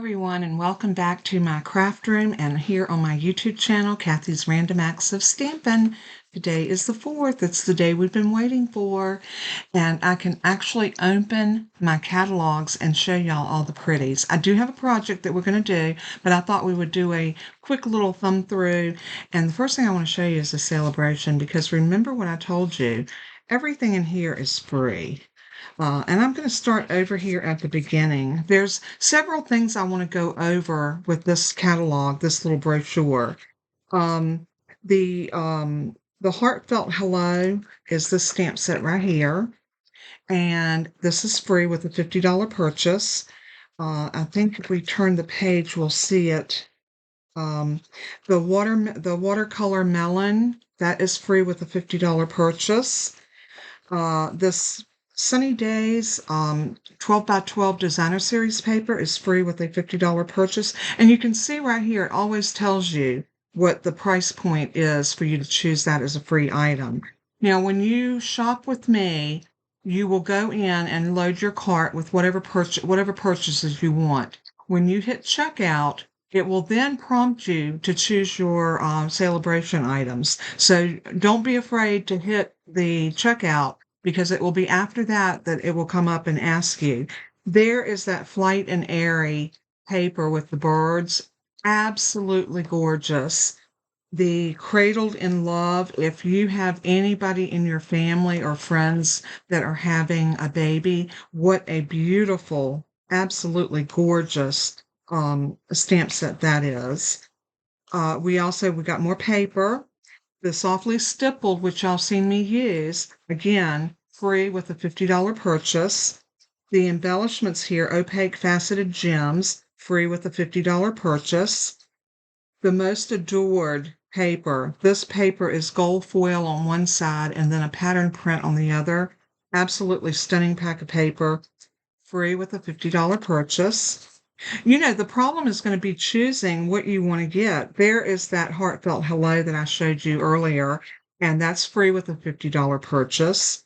everyone, and welcome back to my craft room and here on my YouTube channel, Kathy's Random Acts of Stampin'. Today is the 4th. It's the day we've been waiting for, and I can actually open my catalogs and show y'all all the pretties. I do have a project that we're going to do, but I thought we would do a quick little thumb through, and the first thing I want to show you is the celebration, because remember what I told you, everything in here is free. And I'm going to start over here at the beginning. There's several things I want to go over with this catalog, this little brochure. Um, the Heartfelt Hello is this stamp set right here. And this is free with a $50 purchase. I think if we turn the page, we'll see it. The watercolor melon, that is free with a $50 purchase. This Sunny Days 12 by 12 designer series paper is free with a $50 purchase. And you can see right here, it always tells you what the price point is for you to choose that as a free item. Now, when you shop with me, you will go in and load your cart with whatever purchases you want. When you hit checkout, it will then prompt you to choose your celebration items. So don't be afraid to hit the checkout, because it will be after that that it will come up and ask you. There is that Flight and Airy paper with the birds. Absolutely gorgeous. The Cradled in Love, if you have anybody in your family or friends that are having a baby, what a beautiful, absolutely gorgeous stamp set that is. We got more paper. The Softly Stippled, which y'all seen me use, again, free with a $50 purchase. The embellishments here, Opaque Faceted Gems, free with a $50 purchase. The Most Adored paper. This paper is gold foil on one side and then a pattern print on the other. Absolutely stunning pack of paper, free with a $50 purchase. You know, the problem is going to be choosing what you want to get. There is that Heartfelt Hello that I showed you earlier, and that's free with a $50 purchase.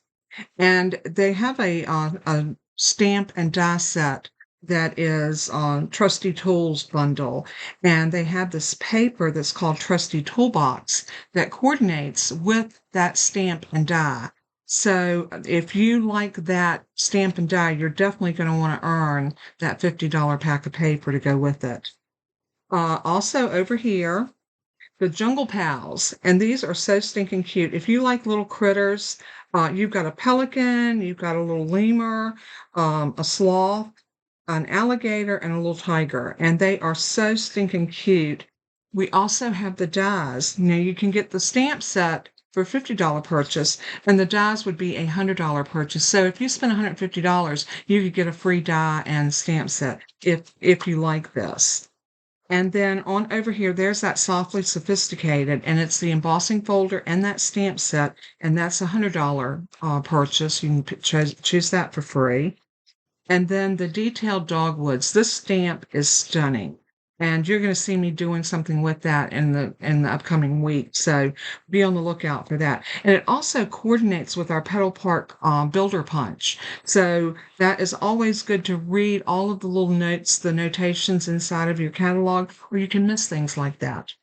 And they have a stamp and die set that is on Trusty Tools bundle. And they have this paper that's called Trusty Toolbox that coordinates with that stamp and die. So if you like that stamp and die, you're definitely going to want to earn that $50 pack of paper to go with it. Also over here, the Jungle Pals, and these are so stinking cute. If you like little critters, you've got a pelican, you've got a little lemur, a sloth, an alligator, and a little tiger, and they are so stinking cute. We also have the dies. Now you can get the stamp set for $50 purchase, and the dies would be a $100 purchase. So if you spend $150, you could get a free die and stamp set if you like this. And then on over here, there's that Softly Sophisticated, and it's the embossing folder and that stamp set, and that's a $100 purchase. You can choose that for free. And then the Detailed Dogwoods. This stamp is stunning, and you're going to see me doing something with that in the upcoming week. So be on the lookout for that. And it also coordinates with our Petal Park Builder Punch. So that is always good to read all of the little notes, the notations inside of your catalog, or you can miss things like that.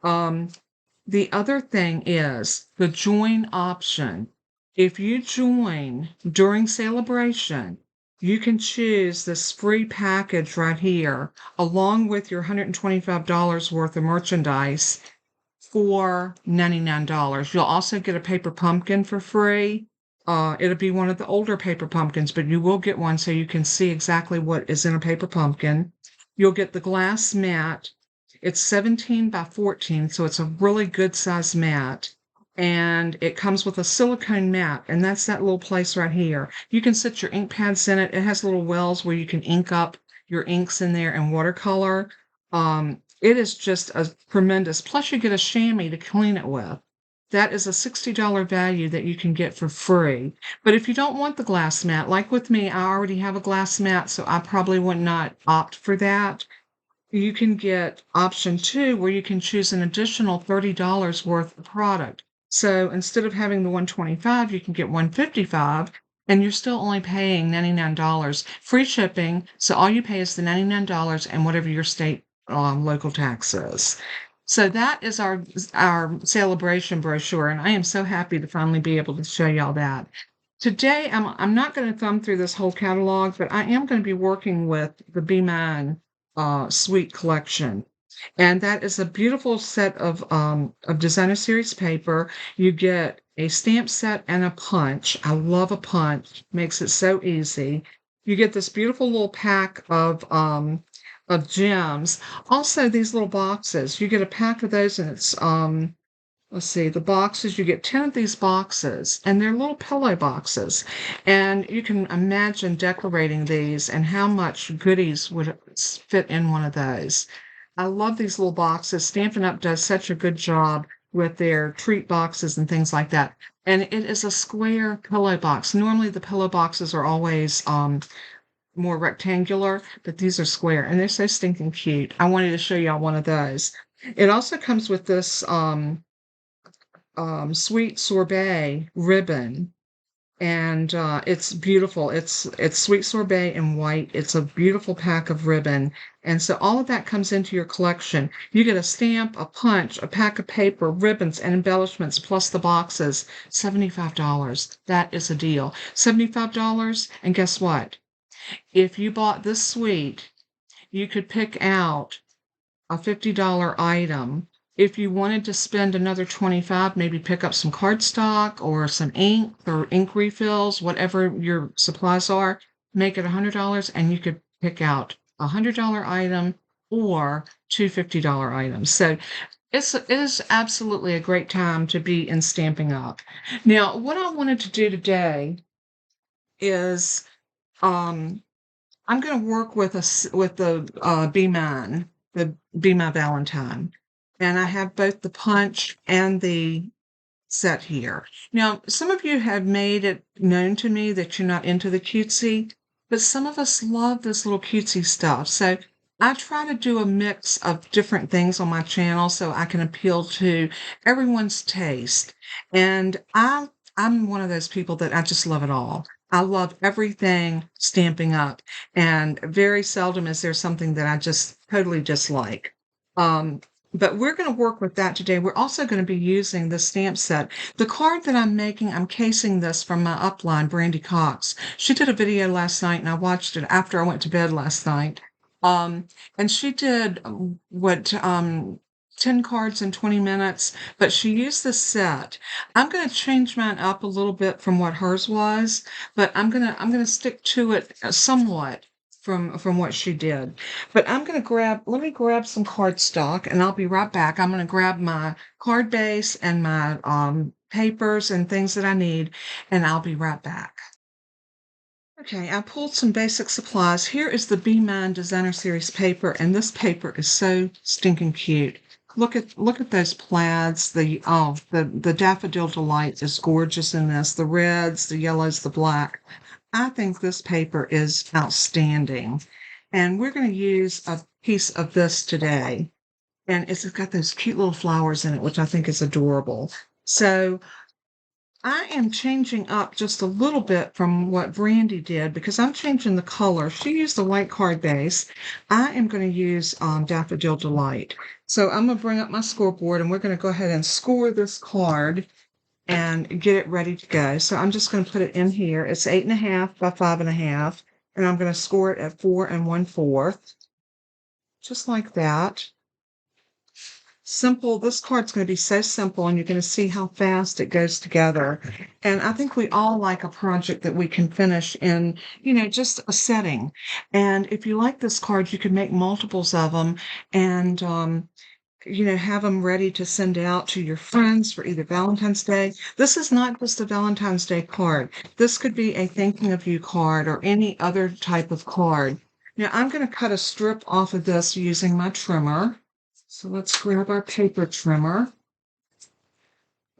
The other thing is the join option. If you join during celebration, you can choose this free package right here, along with your $125 worth of merchandise for $99. You'll also get a paper pumpkin for free. It'll be one of the older paper pumpkins, but you will get one so you can see exactly what is in a paper pumpkin. You'll get the glass mat. It's 17 by 14, so it's a really good size mat. And it comes with a silicone mat, and that's that little place right here. You can sit your ink pads in it. It has little wells where you can ink up your inks in there and watercolor. It is just a tremendous. Plus, you get a chamois to clean it with. That is a $60 value that you can get for free. But if you don't want the glass mat, like with me, I already have a glass mat, so I probably would not opt for that. You can get option 2, where you can choose an additional $30 worth of product. So instead of having the $125, you can get $155, and you're still only paying $99. Free shipping, so all you pay is the $99 and whatever your state local tax is. So that is our celebration brochure, and I am so happy to finally be able to show y'all that. Today, I'm not going to thumb through this whole catalog, but I am going to be working with the Be Mine Suite collection. And that is a beautiful set of designer series paper. You get a stamp set and a punch. I love a punch, makes it so easy. You get this beautiful little pack of gems. Also, these little boxes. You get a pack of those, and it's let's see, the boxes, you get 10 of these boxes, and they're little pillow boxes. And you can imagine decorating these and how much goodies would fit in one of those. I love these little boxes. Stampin' Up! Does such a good job with their treat boxes and things like that. And it is a square pillow box. Normally the pillow boxes are always more rectangular, but these are square, and they're so stinking cute. I wanted to show y'all one of those. It also comes with this sweet sorbet ribbon, and it's beautiful. It's sweet sorbet in white. It's a beautiful pack of ribbon, and so all of that comes into your collection. You get a stamp, a punch, a pack of paper, ribbons, and embellishments, plus the boxes. $75. That is a deal. $75, and guess what? If you bought this suite, you could pick out a $50 item. If you wanted to spend another $25, maybe pick up some cardstock or some ink or ink refills, whatever your supplies are, make it $100, and you could pick out a $100 item or two $50 items. So it is absolutely a great time to be in Stamping Up. Now, what I wanted to do today is I'm going to work with the Be Mine, the Be My Valentine, and I have both the punch and the set here. Now, some of you have made it known to me that you're not into the cutesy, but some of us love this little cutesy stuff. So I try to do a mix of different things on my channel so I can appeal to everyone's taste. And I'm one of those people that I just love it all. I love everything Stamping Up, and very seldom is there something that I just totally dislike. But we're going to work with that today. We're also going to be using the stamp set. The card that I'm making, I'm casing this from my upline, Brandy Cox. She did a video last night, and I watched it after I went to bed last night. And she did 10 cards in 20 minutes, but she used this set. I'm going to change mine up a little bit from what hers was, but I'm going to stick to it somewhat from what she did. But let me grab some cardstock, and I'll be right back. I'm going to grab my card base and my papers and things that I need, and I'll be right back. Okay, I pulled some basic supplies. Here is the Be Mine Designer Series paper, and this paper is so stinking cute. Look at those plaids. The Daffodil Delight is gorgeous in this. The reds, the yellows, the black. I think this paper is outstanding. And we're going to use a piece of this today. And it's got those cute little flowers in it, which I think is adorable. So I am changing up just a little bit from what Brandy did because I'm changing the color. She used the white card base. I am going to use Daffodil Delight. So I'm going to bring up my scoreboard, and we're going to go ahead and score this card and get it ready to go. So I'm just going to put it in here. It's 8.5 by 5.5, and I'm going to score it at 4 1/4, just like that. Simple. This card's going to be so simple, and you're going to see how fast it goes together. And I think we all like a project that we can finish in, just a setting. And if you like this card, you can make multiples of them and, have them ready to send out to your friends for either Valentine's Day. This is not just a Valentine's Day card. This could be a thinking of you card or any other type of card. Now, I'm going to cut a strip off of this using my trimmer. So let's grab our paper trimmer.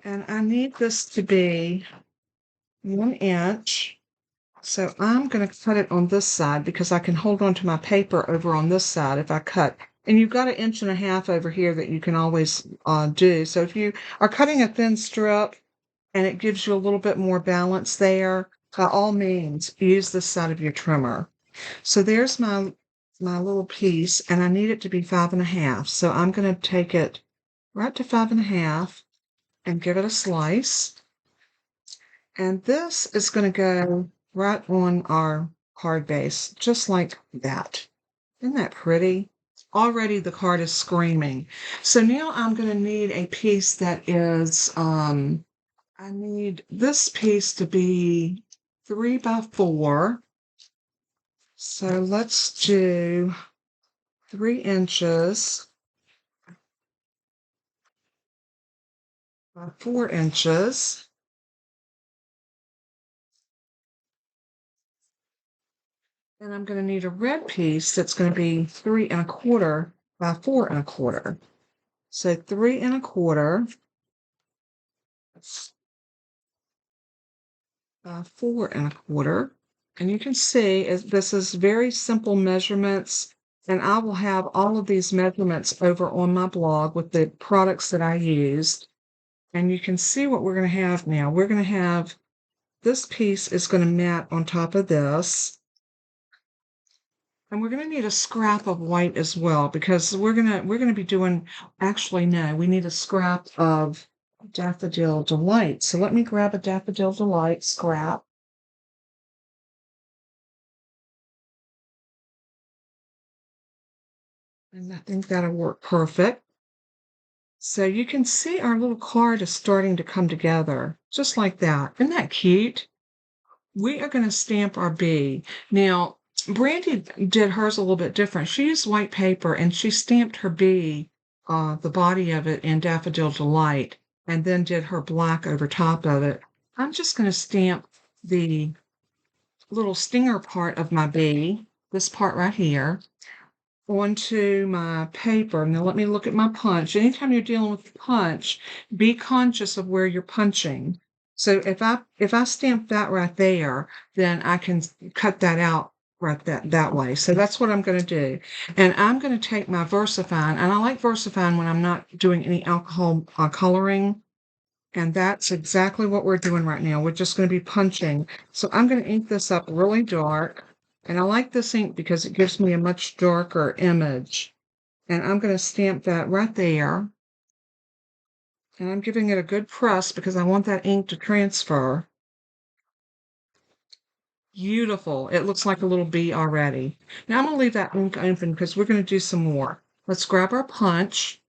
And I need this to be 1 inch. So I'm going to cut it on this side because I can hold on to my paper over on this side if I cut. And you've got 1.5 inches over here that you can always do. So if you are cutting a thin strip and it gives you a little bit more balance there, by all means, use this side of your trimmer. So there's my little piece, and I need it to be 5.5. So I'm going to take it right to 5.5 and give it a slice. And this is going to go right on our card base, just like that. Isn't that pretty? Already the card is screaming. So now I'm going to need a piece that is, I need this piece to be 3 by 4. So let's do 3 inches by 4 inches. And I'm going to need a red piece that's going to be 3 1/4 by 4 1/4. So 3 1/4 by 4 1/4. And you can see this is very simple measurements. And I will have all of these measurements over on my blog with the products that I used. And you can see what we're going to have now. We're going to have this piece is going to mat on top of this. And we're going to need a scrap of white as well, because we're going to be doing, actually, no, we need a scrap of Daffodil Delight. So let me grab a Daffodil Delight scrap. And I think that'll work perfect. So you can see our little card is starting to come together, just like that. Isn't that cute? We are going to stamp our B. Now, Brandy did hers a little bit different. She used white paper and she stamped her B, the body of it, in Daffodil Delight, and then did her black over top of it. I'm just going to stamp the little stinger part of my B, this part right here, onto my paper. Now let me look at my punch. Anytime you're dealing with punch, be conscious of where you're punching. So if I stamp that right there, then I can cut that out right that way. So that's what I'm going to do. And I'm going to take my VersaFine, and I like VersaFine when I'm not doing any alcohol coloring. And that's exactly what we're doing right now. We're just going to be punching. So I'm going to ink this up really dark. And I like this ink because it gives me a much darker image. And I'm going to stamp that right there. And I'm giving it a good press because I want that ink to transfer. Beautiful. It looks like a little bee already. Now I'm going to leave that ink open because we're going to do some more. Let's grab our punch.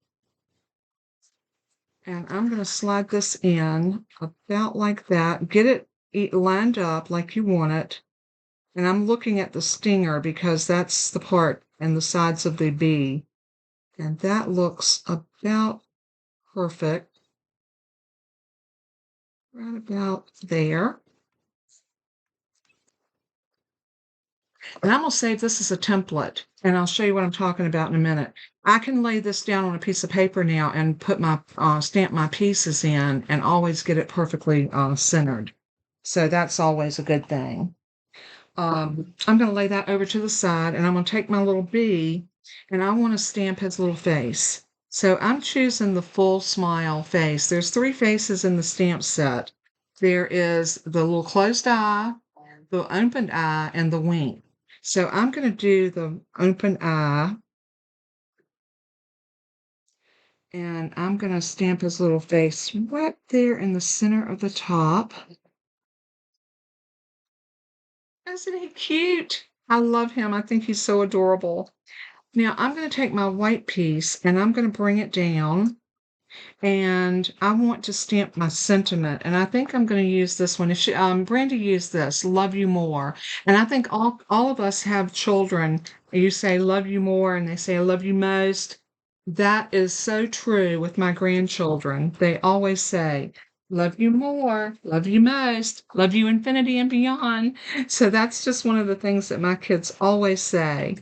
And I'm going to slide this in about like that. Get it lined up like you want it. And I'm looking at the stinger because that's the part and the sides of the bee. And that looks about perfect. Right about there. And I'm going to save this as a template, and I'll show you what I'm talking about in a minute. I can lay this down on a piece of paper now and put my stamp my pieces in and always get it perfectly centered. So that's always a good thing. I'm going to lay that over to the side, and I'm going to take my little bee, and I want to stamp his little face. So I'm choosing the full smile face. There's 3 faces in the stamp set. There is the little closed eye, the opened eye, and the wink. So I'm going to do the open eye, and I'm going to stamp his little face right there in the center of the top. Isn't he cute? I love him. I think he's so adorable. Now I'm going to take my white piece and I'm going to bring it down. And I want to stamp my sentiment, and I think I'm going to use this one. Brandy used this, "Love You More," and I think all of us have children. You say "Love you more," and they say "I love you most." That is so true with my grandchildren. They always say, "Love you more, love you most, love you infinity and beyond." So that's just one of the things that my kids always say,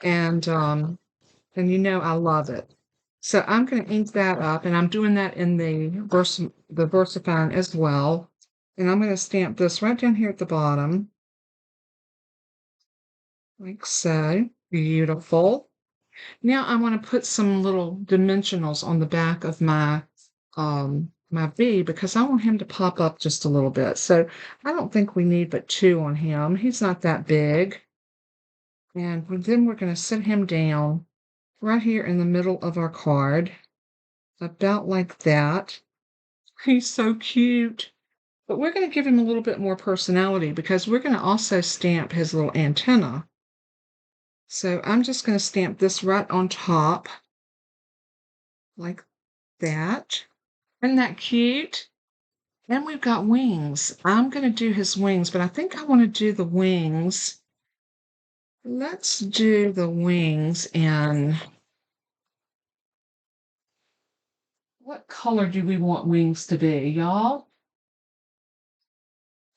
and I love it. So I'm going to ink that up, and I'm doing that in the VersaFine as well. And I'm going to stamp this right down here at the bottom, like so. Beautiful. Now I want to put some little dimensionals on the back of my my bee because I want him to pop up just a little bit. So I don't think we need but 2 on him. He's not that big. And then we're going to sit him down right here in the middle of our card, about like that. He's so cute. But we're going to give him a little bit more personality because we're going to also stamp his little antenna. So I'm just going to stamp this right on top like that. Isn't that cute? And we've got wings. I'm going to do his wings, but I think I want to do the wings. Let's do the wings in, what color do we want wings to be, y'all?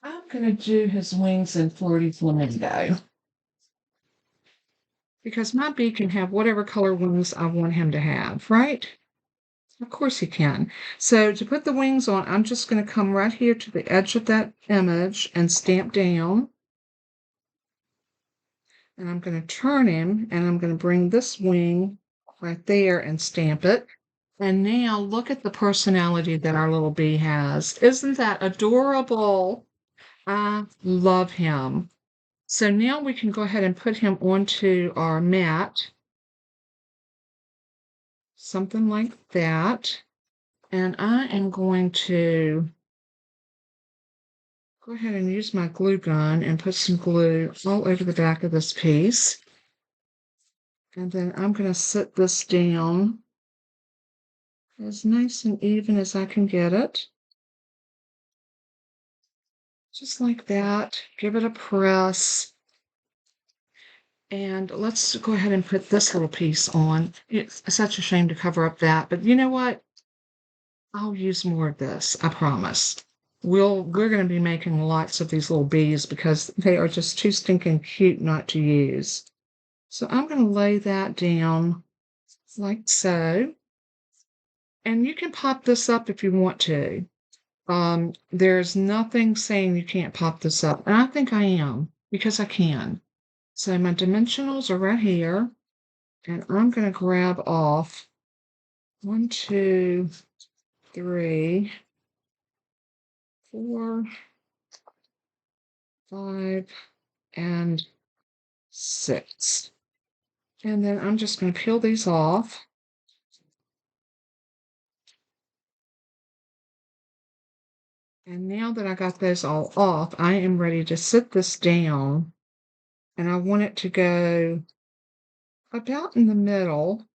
I'm going to do his wings in Flirty Flamingo because my bee can have whatever color wings I want him to have, right? Of course he can. So to put the wings on, I'm just going to come right here to the edge of that image and stamp down. And I'm going to turn him, and I'm going to bring this wing right there and stamp it. And now look at the personality that our little bee has. Isn't that adorable? I love him. So now we can go ahead and put him onto our mat. Something like that. And I am going to go ahead and use my glue gun and put some glue all over the back of this piece. And then I'm going to sit this down as nice and even as I can get it. Just like that. Give it a press. And let's go ahead and put this little piece on. It's such a shame to cover up that, but you know what? I'll use more of this, I promise. We're going to be making lots of these little bees because they are just too stinking cute not to use. So I'm going to lay that down like so. And you can pop this up if you want to. There's nothing saying you can't pop this up. And I think I am because I can. So my dimensionals are right here. And I'm going to grab off 1, 2, 3, 4, 5, and 6. And then I'm just going to peel these off. And now that I got those all off, I am ready to sit this down. And I want it to go about in the middle.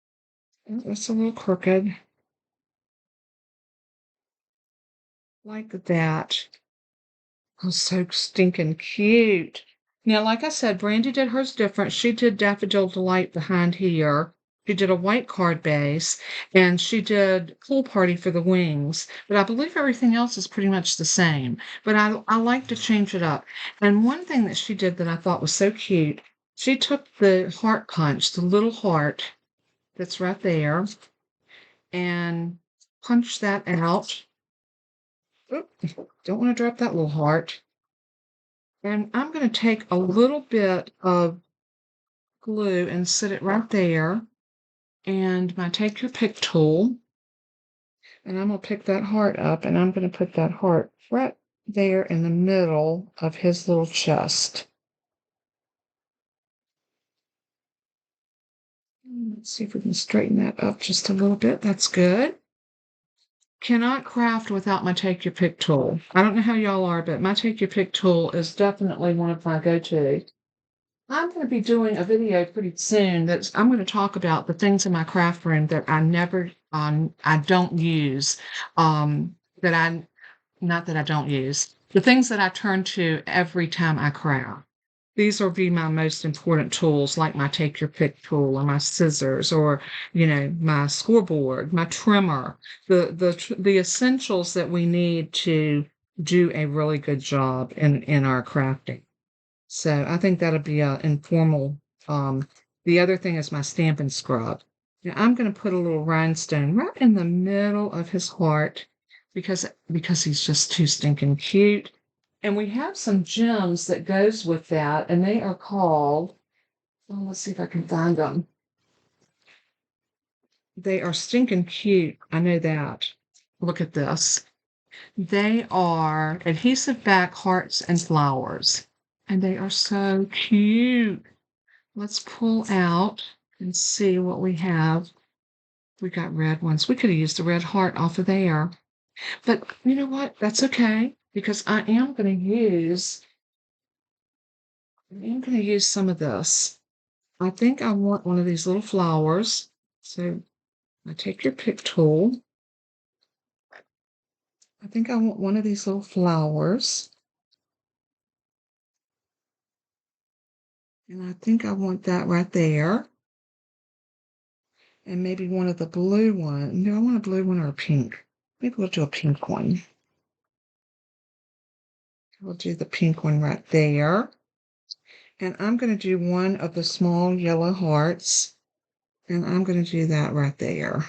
Oh, it's a little crooked. Like that. Oh, so stinking cute. Now, like I said, Brandy did hers different. She did Daffodil Delight behind here. She did a white card base, and she did Pool Party for the wings. But I believe everything else is pretty much the same. But I like to change it up. And one thing that she did that I thought was so cute, she took the heart punch, the little heart that's right there, and punched that out. Oop, don't want to drop that little heart. And I'm going to take a little bit of glue and sit it right there. And my Take Your Pick tool. And I'm going to pick that heart up, and I'm going to put that heart right there in the middle of his little chest. Let's see if we can straighten that up just a little bit. That's good. Cannot craft without my Take Your Pick tool. I don't know how y'all are, but my Take Your Pick tool is definitely one of my go-to. I'm going to be doing a video pretty soon that's I'm going to talk about the things in my craft room that I don't use, that I not that I don't use, the things that I turn to every time I craft. These will be my most important tools, like my Take Your Pick tool or my scissors or, my scoreboard, my trimmer, the essentials that we need to do a really good job in our crafting. So I think that'll be a informal. The other thing is my Stampin' Scrub. Now I'm going to put a little rhinestone right in the middle of his heart because he's just too stinking cute. And we have some gems that goes with that, and they are called, let's see if I can find them. They are stinking cute. I know that. Look at this. They are adhesive back hearts and flowers, and they are so cute. Let's pull out and see what we have. We got red ones. We could have used the red heart off of there. But you know what? That's okay because I am going to use some of this. I think I want one of these little flowers. So I take your pick tool. I think I want one of these little flowers. And I think I want that right there. And maybe one of the blue ones. No, I want a blue one or a pink. Maybe we'll do a pink one. We'll do the pink one right there. And I'm going to do one of the small yellow hearts. And I'm going to do that right there.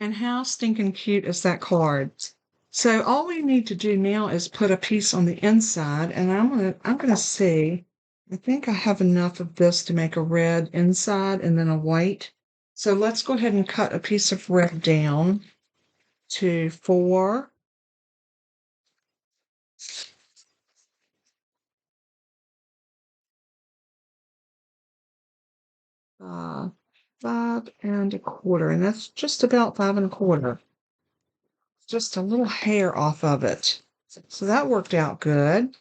And how stinking cute is that card? So all we need to do now is put a piece on the inside, and I'm gonna see. I think I have enough of this to make a red inside and then a white. So let's go ahead and cut a piece of red down to 4. Uh, 5 1/4, and that's just about 5 1/4. Just a little hair off of it. So that worked out good.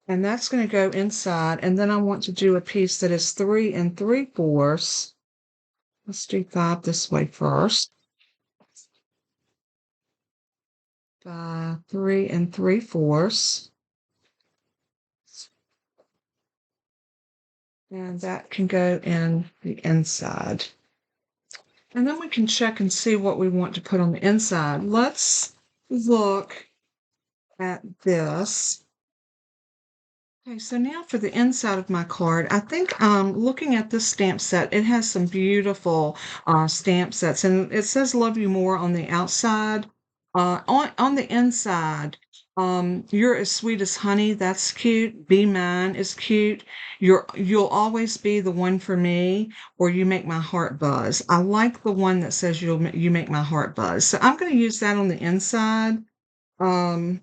And that's going to go inside. And then I want to do a piece that is 3 3/4. Let's do 5 this way first. 3 3/4. And that can go in the inside. And then we can check and see what we want to put on the inside. Let's look at this. Okay, so now for the inside of my card, I think looking at this stamp set, it has some beautiful stamp sets, and it says "Love You More" on the outside. On the inside, "You're as sweet as honey." That's cute. "Be Mine" is cute. You'll always be the one for me, or "You Make My Heart Buzz." I like the one that says "You Make My Heart Buzz." So I'm going to use that on the inside. Um,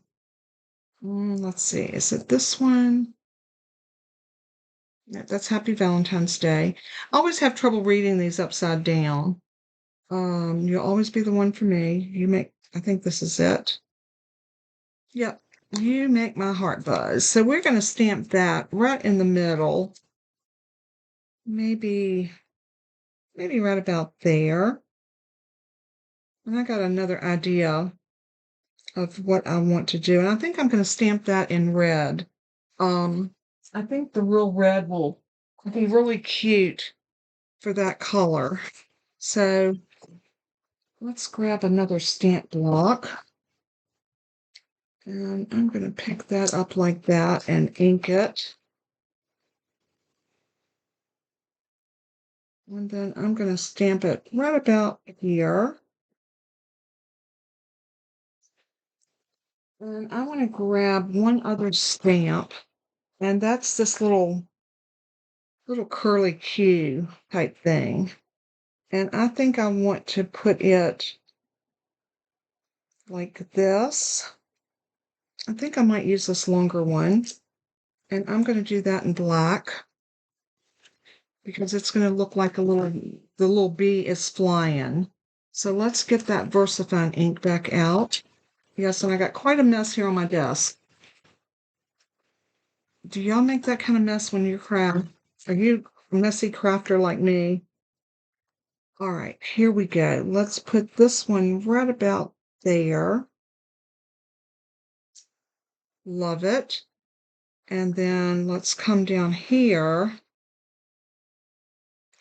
let's see. Is it this one? Yeah, that's Happy Valentine's Day. I always have trouble reading these upside down. You'll always be the one for me. I think this is it. Yep, "You Make My Heart Buzz." So we're going to stamp that right in the middle. Maybe right about there. And I got another idea of what I want to do. And I think I'm going to stamp that in red. I think the real red will be really cute for that color. So let's grab another stamp block. And I'm going to pick that up like that and ink it. And then I'm going to stamp it right about here. And I want to grab one other stamp, and that's this little curly Q type thing. And I think I want to put it like this. I think I might use this longer one. And I'm going to do that in black because it's going to look like the little bee is flying. So let's get that VersaFine ink back out. Yes, and I got quite a mess here on my desk. Do y'all make that kind of mess when you craft? Are you a messy crafter like me? All right, here we go. Let's put this one right about there. Love it. And then let's come down here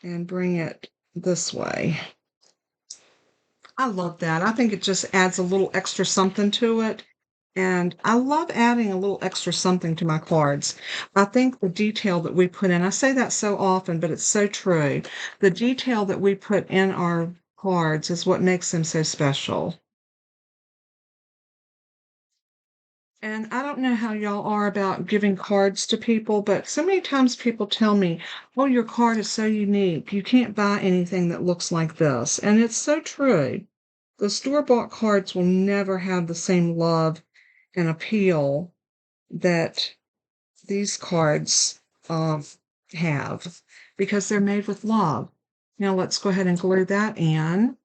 and bring it this way. I love that. I think it just adds a little extra something to it. And I love adding a little extra something to my cards. I think the detail that we put in, I say that so often, but it's so true. The detail that we put in our cards is what makes them so special. And I don't know how y'all are about giving cards to people, but so many times people tell me, "Oh, your card is so unique. You can't buy anything that looks like this." And it's so true. the store-bought cards will never have the same love and appeal that these cards have, because they're made with love. Now let's go ahead and glue that in.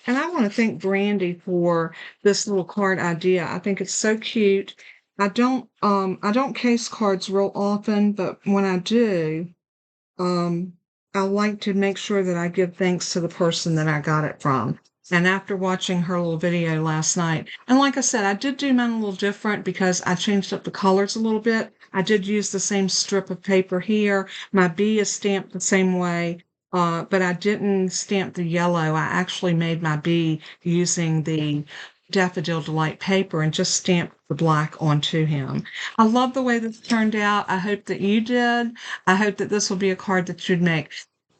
And I want to thank Brandy for this little card idea. I think it's so cute. I don't case cards real often, but when I do, um, I like to make sure that I give thanks to the person that I got it from. And after watching her little video last night, and like I said, I did do mine a little different because I changed up the colors a little bit. I did use the same strip of paper here. My B is stamped the same way, but I didn't stamp the yellow. I actually made my B using the Daffodil Delight paper and just stamped the black onto him. I love the way this turned out. I hope that you did. I hope that this will be a card that you'd make.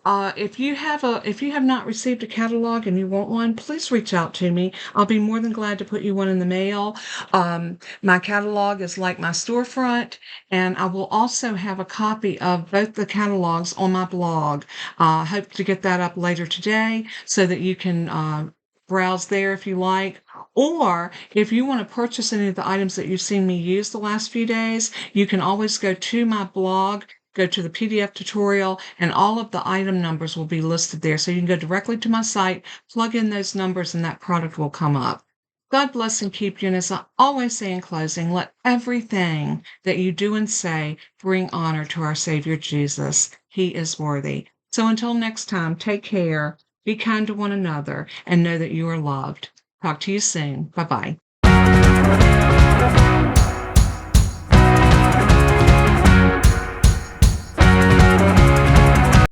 If you have not received a catalog and you want one, please reach out to me. I'll be more than glad to put you one in the mail. My catalog is like my storefront, and I will also have a copy of both the catalogs on my blog. I hope to get that up later today so that you can browse there if you like. Or if you want to purchase any of the items that you've seen me use the last few days, you can always go to my blog, go to the PDF tutorial, and all of the item numbers will be listed there. So you can go directly to my site, plug in those numbers, and that product will come up. God bless and keep you. And as I always say in closing, let everything that you do and say bring honor to our Savior Jesus. He is worthy. So until next time, take care, be kind to one another, and know that you are loved. Talk to you soon. Bye-bye.